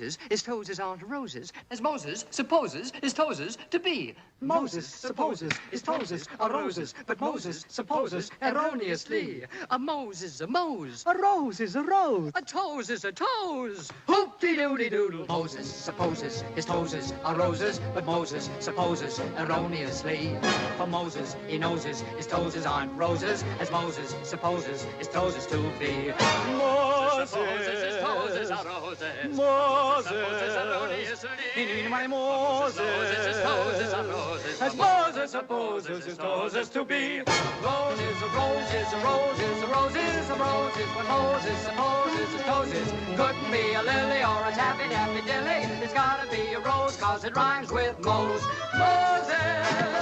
His toes aren't roses, as Moses supposes his toes to be. Moses supposes his toes are roses, but Moses supposes erroneously. A Mose is a Mose. A rose is a rose. A toes is a toes. Hoop-de-doodle-doodle. Moses supposes his toes are roses, but Moses supposes erroneously. For Moses, he knows his toes aren't roses, as Moses supposes his toes to be. Moses supposes his toes are roses. Moses, as Moses supposes his toes to be. Roses, roses, roses, roses, roses. When Moses supposes his toes couldn't be a lily or a tappy-dappy dilly. It's gotta be a rose, 'cause it rhymes with Mose. Moses.